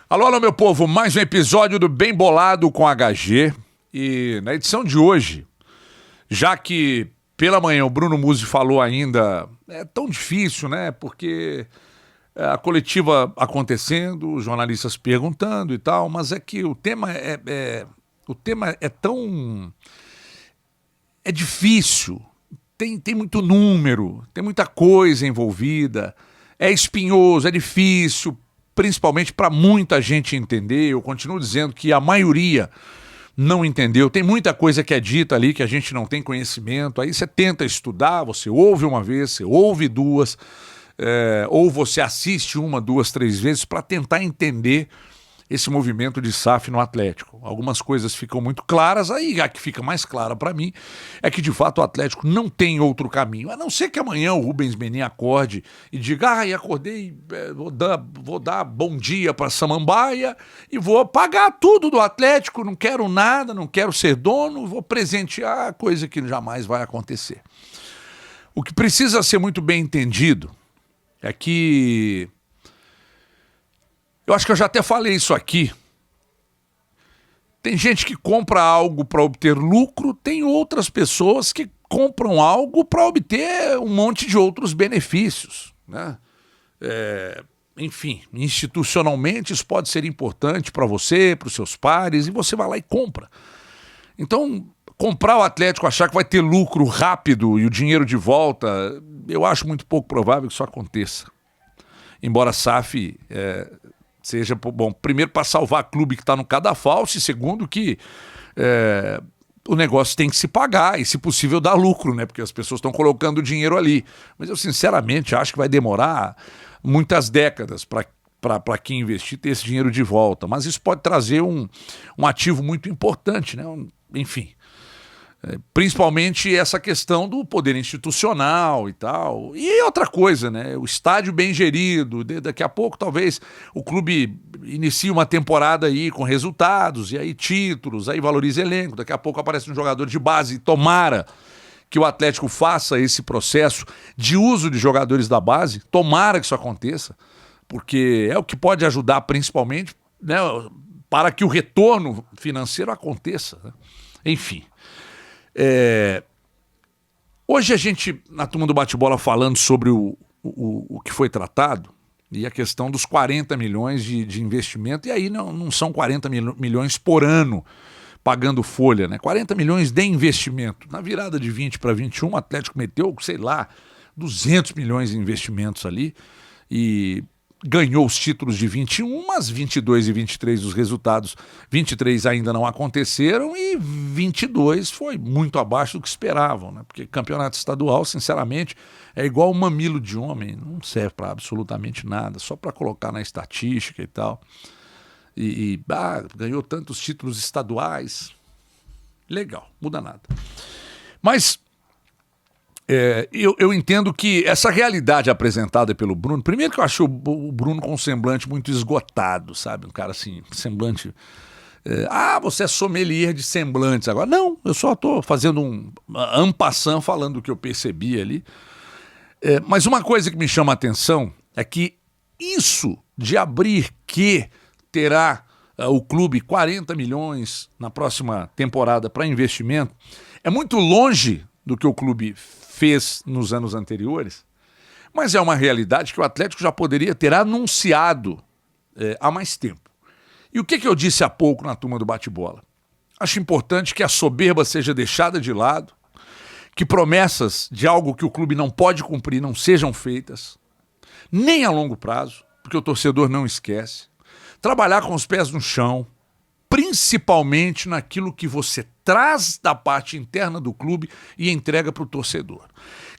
Alô, alô, meu povo, mais um episódio do Bem Bolado com HG. E na edição de hoje, já que pela manhã o Bruno Musi falou ainda, é tão difícil, né? Porque a coletiva acontecendo, os jornalistas perguntando e tal, mas é que o tema é tão... é difícil, tem muito número, tem muita coisa envolvida, é espinhoso, é difícil, principalmente para muita gente entender. Eu continuo dizendo que a maioria não entendeu. Tem muita coisa que é dita ali que a gente não tem conhecimento. Aí você tenta estudar, você ouve uma vez, você ouve duas, ou você assiste uma, duas, três vezes para tentar entender esse movimento de SAF no Atlético. Algumas coisas ficam muito claras, aí a que fica mais clara para mim é que de fato o Atlético não tem outro caminho, a não ser que amanhã o Rubens Menin acorde e diga, acordei, vou dar bom dia para Samambaia e vou pagar tudo do Atlético, não quero nada, não quero ser dono, vou presentear, coisa que jamais vai acontecer. O que precisa ser muito bem entendido é que eu acho que eu já até falei isso aqui. Tem gente que compra algo para obter lucro, tem outras pessoas que compram algo para obter um monte de outros benefícios, né? Enfim, institucionalmente isso pode ser importante para você, para os seus pares, e você vai lá e compra. Então, comprar o Atlético, achar que vai ter lucro rápido e o dinheiro de volta, eu acho muito pouco provável que isso aconteça. Embora a SAF... seja, bom, primeiro para salvar clube que está no cadafalso e segundo que o negócio tem que se pagar e, se possível, dar lucro, né? Porque as pessoas estão colocando dinheiro ali. Mas eu, sinceramente, acho que vai demorar muitas décadas para quem investir ter esse dinheiro de volta. Mas isso pode trazer um ativo muito importante, né? Enfim. Principalmente essa questão do poder institucional e tal. E outra coisa, né? O estádio bem gerido. Daqui a pouco, talvez, o clube inicie uma temporada aí com resultados, e aí títulos, aí valoriza elenco. Daqui a pouco aparece um jogador de base. Tomara que o Atlético faça esse processo de uso de jogadores da base. Tomara que isso aconteça, porque é o que pode ajudar, principalmente, né, para que o retorno financeiro aconteça, né? Enfim. Hoje a gente, na turma do bate-bola, falando sobre o que foi tratado e a questão dos 40 milhões de investimento, e aí não são 40 milhões por ano pagando folha, né? 40 milhões de investimento. Na virada de 20 para 21, o Atlético meteu, sei lá, 200 milhões de investimentos ali e ganhou os títulos de 21, mas 22 e 23 os resultados, 23 ainda não aconteceram e 22 foi muito abaixo do que esperavam, né? Porque campeonato estadual, sinceramente, é igual um mamilo de homem, não serve para absolutamente nada, só para colocar na estatística e tal. Ganhou tantos títulos estaduais, legal, muda nada. Mas eu entendo que essa realidade apresentada pelo Bruno, primeiro que eu acho o Bruno com um semblante muito esgotado, sabe? Um cara assim, semblante... você é sommelier de semblantes agora. Não, eu só estou fazendo um en passant, falando do que eu percebi ali. Mas uma coisa que me chama a atenção é que isso de abrir que terá o clube 40 milhões na próxima temporada para investimento é muito longe do que o clube fez nos anos anteriores, mas é uma realidade que o Atlético já poderia ter anunciado há mais tempo. E o que eu disse há pouco na turma do bate-bola? Acho importante que a soberba seja deixada de lado, que promessas de algo que o clube não pode cumprir não sejam feitas, nem a longo prazo, porque o torcedor não esquece. Trabalhar com os pés no chão, principalmente naquilo que você traz da parte interna do clube e entrega para o torcedor.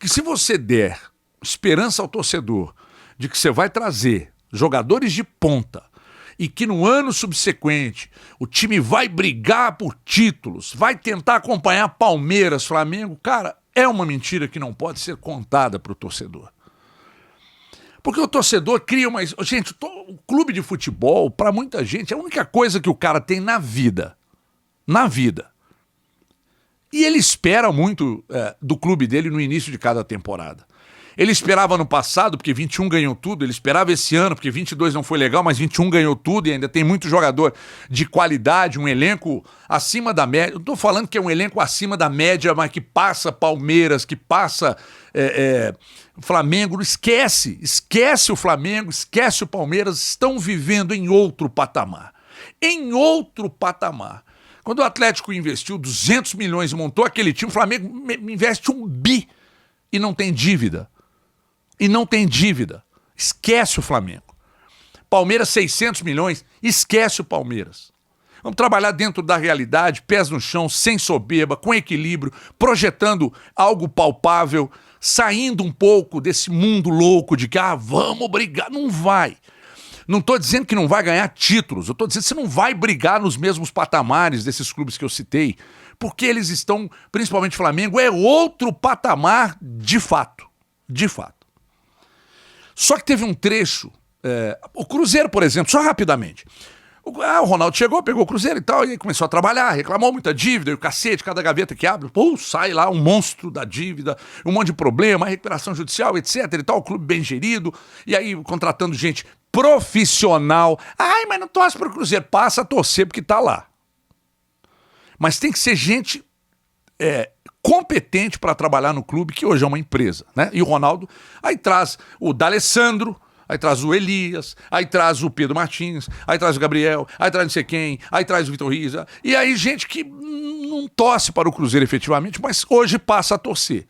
Que se você der esperança ao torcedor de que você vai trazer jogadores de ponta e que no ano subsequente o time vai brigar por títulos, vai tentar acompanhar Palmeiras, Flamengo, cara, é uma mentira que não pode ser contada para o torcedor. Porque o torcedor cria uma... Gente, o clube de futebol, para muita gente, é a única coisa que o cara tem na vida. Na vida. E ele espera muito do clube dele no início de cada temporada. Ele esperava no passado, porque 21 ganhou tudo, ele esperava esse ano, porque 22 não foi legal, mas 21 ganhou tudo e ainda tem muito jogador de qualidade, um elenco acima da média. Eu tô falando que é um elenco acima da média, mas que passa Palmeiras, que passa Flamengo. Esquece o Flamengo, esquece o Palmeiras, estão vivendo em outro patamar. Em outro patamar. Quando o Atlético investiu 200 milhões e montou aquele time, o Flamengo investe 1 bi e não tem dívida. Esquece o Flamengo. Palmeiras, 600 milhões, esquece o Palmeiras. Vamos trabalhar dentro da realidade, pés no chão, sem soberba, com equilíbrio, projetando algo palpável, saindo um pouco desse mundo louco de que, vamos brigar. Não vai. Não estou dizendo que não vai ganhar títulos, eu estou dizendo que você não vai brigar nos mesmos patamares desses clubes que eu citei, porque eles estão, principalmente o Flamengo, é outro patamar de fato. De fato. Só que teve um trecho, o Cruzeiro, por exemplo, só rapidamente. O Ronaldo chegou, pegou o Cruzeiro e tal, e aí começou a trabalhar, reclamou muita dívida, e o cacete, cada gaveta que abre, sai lá um monstro da dívida, um monte de problema, recuperação judicial, etc e tal, o clube bem gerido, e aí contratando gente profissional. Mas não torce pro Cruzeiro, passa a torcer porque tá lá. Mas tem que ser gente competente para trabalhar no clube, que hoje é uma empresa, né? E o Ronaldo, aí traz o D'Alessandro, aí traz o Elias, aí traz o Pedro Martins, aí traz o Gabriel, aí traz não sei quem, aí traz o Vitor Riza, e aí gente que não torce para o Cruzeiro efetivamente, mas hoje passa a torcer.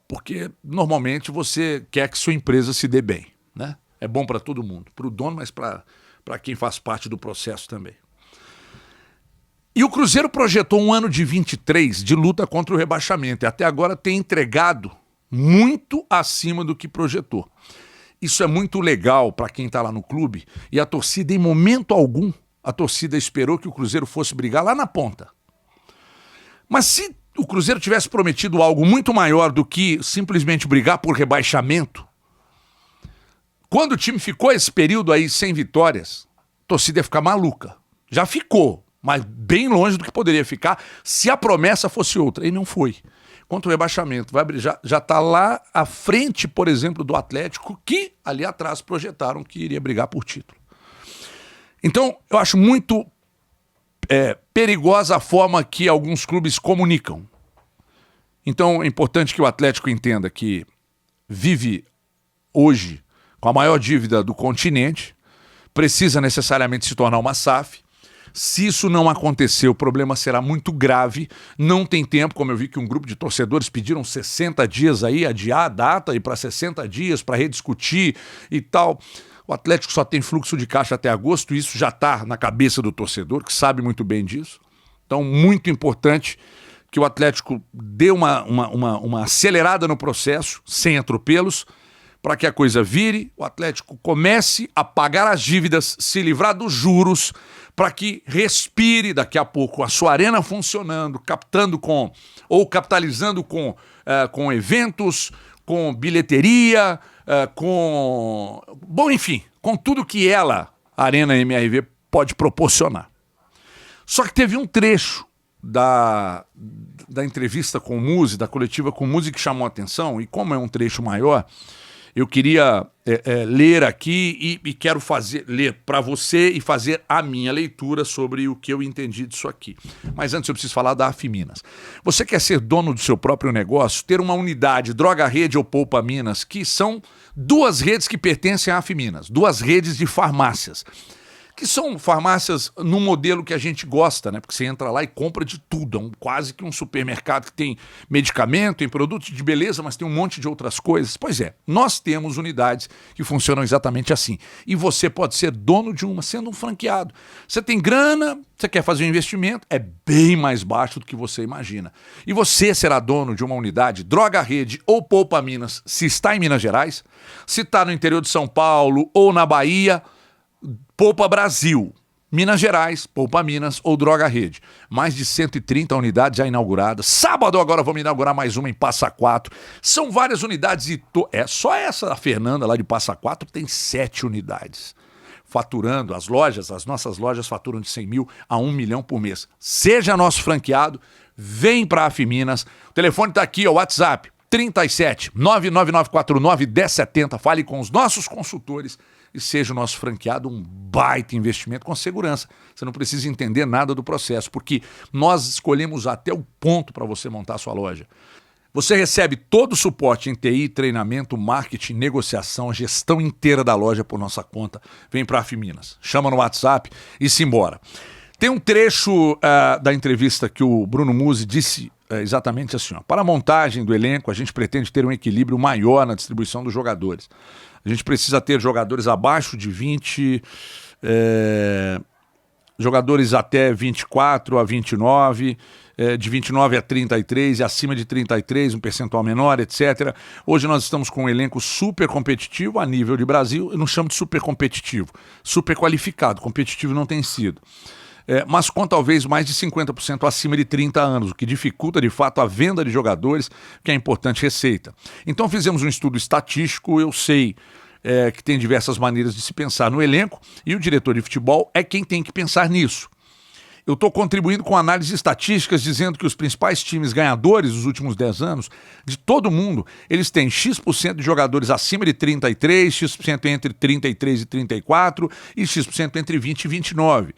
Porque normalmente você quer que sua empresa se dê bem, né? É bom para todo mundo, para o dono, mas para quem faz parte do processo também. E o Cruzeiro projetou um ano de 23 de luta contra o rebaixamento e até agora tem entregado muito acima do que projetou. Isso é muito legal para quem está lá no clube e a torcida, em momento algum, a torcida esperou que o Cruzeiro fosse brigar lá na ponta. Mas se o Cruzeiro tivesse prometido algo muito maior do que simplesmente brigar por rebaixamento, quando o time ficou esse período aí sem vitórias, a torcida ia ficar maluca. Já ficou, mas bem longe do que poderia ficar se a promessa fosse outra. E não foi. Contra o rebaixamento, já está lá à frente, por exemplo, do Atlético, que ali atrás projetaram que iria brigar por título. Então, eu acho muito perigosa a forma que alguns clubes comunicam. Então, é importante que o Atlético entenda que vive hoje com a maior dívida do continente, precisa necessariamente se tornar uma SAF. Se isso não acontecer, o problema será muito grave. Não tem tempo, como eu vi que um grupo de torcedores pediram 60 dias aí, adiar a data e para 60 dias para rediscutir e tal. O Atlético só tem fluxo de caixa até agosto, e isso já está na cabeça do torcedor, que sabe muito bem disso. Então, muito importante que o Atlético dê uma acelerada no processo, sem atropelos, para que a coisa vire, o Atlético comece a pagar as dívidas, se livrar dos juros, para que respire daqui a pouco a sua arena funcionando, capitalizando com eventos, com bilheteria, enfim, com tudo que a Arena MRV, pode proporcionar. Só que teve um trecho da entrevista com o Muzi, da coletiva com o Muzi, que chamou a atenção, e como é um trecho maior, eu queria ler aqui e quero ler para você e fazer a minha leitura sobre o que eu entendi disso aqui. Mas antes eu preciso falar da Afiminas. Você quer ser dono do seu próprio negócio, ter uma unidade Droga Rede ou Poupa Minas, que são duas redes que pertencem à Afiminas, duas redes de farmácias, que são farmácias no modelo que a gente gosta, né? Porque você entra lá e compra de tudo, quase que um supermercado que tem medicamento, tem produtos de beleza, mas tem um monte de outras coisas. Pois é, nós temos unidades que funcionam exatamente assim. E você pode ser dono de uma, sendo um franqueado. Você tem grana, você quer fazer um investimento, é bem mais baixo do que você imagina. E você será dono de uma unidade Droga Rede ou Poupa Minas, se está em Minas Gerais, se está no interior de São Paulo ou na Bahia, Poupa Brasil, Minas Gerais, Poupa Minas ou Droga Rede. Mais de 130 unidades já inauguradas. Sábado agora vamos inaugurar mais uma em Passa Quatro. São várias unidades e só essa, a Fernanda lá de Passa Quatro, tem 7 unidades. Faturando, as nossas lojas faturam de 100 mil a 1 milhão por mês. Seja nosso franqueado, vem para a Afiminas. O telefone está aqui, o WhatsApp, 37 99949 1070. Fale com os nossos consultores e seja o nosso franqueado um baita investimento com segurança. Você não precisa entender nada do processo, porque nós escolhemos até o ponto para você montar a sua loja. Você recebe todo o suporte em TI, treinamento, marketing, negociação, a gestão inteira da loja por nossa conta. Vem para a Afiminas. Chama no WhatsApp e se embora. Tem um trecho da entrevista que o Bruno Musi disse exatamente assim. Ó, para a montagem do elenco, a gente pretende ter um equilíbrio maior na distribuição dos jogadores. A gente precisa ter jogadores abaixo de 20, jogadores até 24 a 29, de 29 a 33 e acima de 33, um percentual menor, etc. Hoje nós estamos com um elenco super competitivo a nível de Brasil. Eu não chamo de super competitivo, super qualificado. Competitivo não tem sido. Mas com talvez mais de 50% acima de 30 anos, o que dificulta de fato a venda de jogadores, que é importante receita. Então fizemos um estudo estatístico, eu sei que tem diversas maneiras de se pensar no elenco, e o diretor de futebol é quem tem que pensar nisso. Eu estou contribuindo com análises estatísticas dizendo que os principais times ganhadores dos últimos 10 anos, de todo mundo, eles têm X% de jogadores acima de 33, X% entre 33 e 34 e X% entre 20 e 29.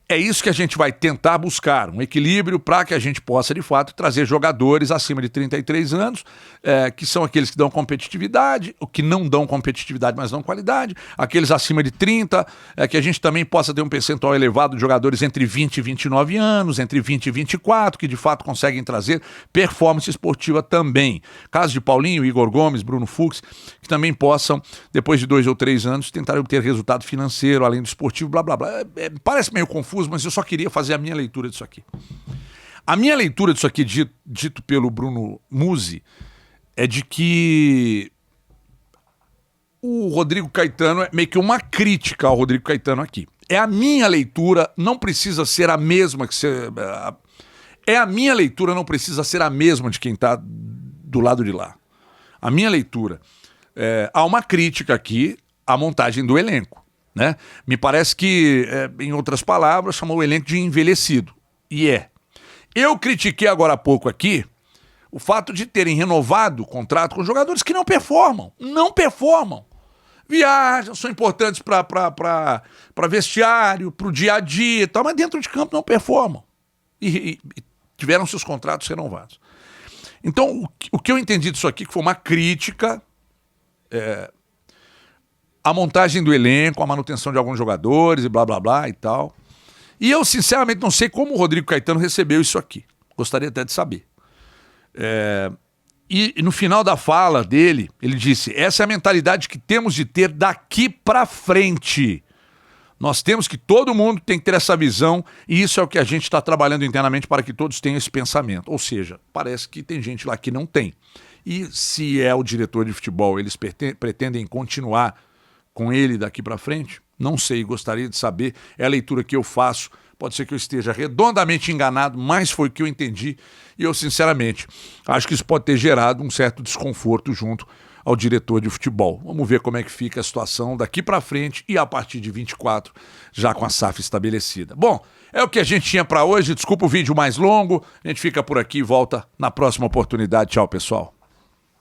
É isso que a gente vai tentar buscar, um equilíbrio para que a gente possa, de fato, trazer jogadores acima de 33 anos, que são aqueles que dão competitividade, o que não dão competitividade, mas dão qualidade, aqueles acima de 30, que a gente também possa ter um percentual elevado de jogadores entre 20 e 29 anos, entre 20 e 24, que de fato conseguem trazer performance esportiva também. Caso de Paulinho, Igor Gomes, Bruno Fux, que também possam, depois de 2 ou 3 anos, tentar obter resultado financeiro, além do esportivo, blá, blá, blá. Parece meio confuso, mas eu só queria fazer a minha leitura disso aqui. A minha leitura disso aqui, dito pelo Bruno Musi, é de que o Rodrigo Caetano é meio que uma crítica ao Rodrigo Caetano aqui. É a minha leitura, não precisa ser a mesma que você... É a minha leitura, não precisa ser a mesma de quem está do lado de lá. A minha leitura, há uma crítica aqui à montagem do elenco. Né? Me parece que, em outras palavras, chamou o elenco de envelhecido. E é. Eu critiquei agora há pouco aqui o fato de terem renovado o contrato com jogadores que não performam. Não performam. Viajam, são importantes para vestiário, para o dia a dia e tal, mas dentro de campo não performam. E tiveram seus contratos renovados. Então, o que eu entendi disso aqui que foi uma crítica... a montagem do elenco, a manutenção de alguns jogadores e blá, blá, blá e tal. E eu, sinceramente, não sei como o Rodrigo Caetano recebeu isso aqui. Gostaria até de saber. E no final da fala dele, ele disse, essa é a mentalidade que temos de ter daqui para frente. Nós temos que, todo mundo tem que ter essa visão, e isso é o que a gente está trabalhando internamente para que todos tenham esse pensamento. Ou seja, parece que tem gente lá que não tem. E se é o diretor de futebol, eles pretendem continuar com ele daqui para frente? Não sei, gostaria de saber. É a leitura que eu faço. Pode ser que eu esteja redondamente enganado, mas foi o que eu entendi. E eu, sinceramente, acho que isso pode ter gerado um certo desconforto junto ao diretor de futebol. Vamos ver como é que fica a situação daqui para frente e a partir de 24, já com a SAF estabelecida. Bom, é o que a gente tinha para hoje. Desculpa o vídeo mais longo. A gente fica por aqui e volta na próxima oportunidade. Tchau, pessoal.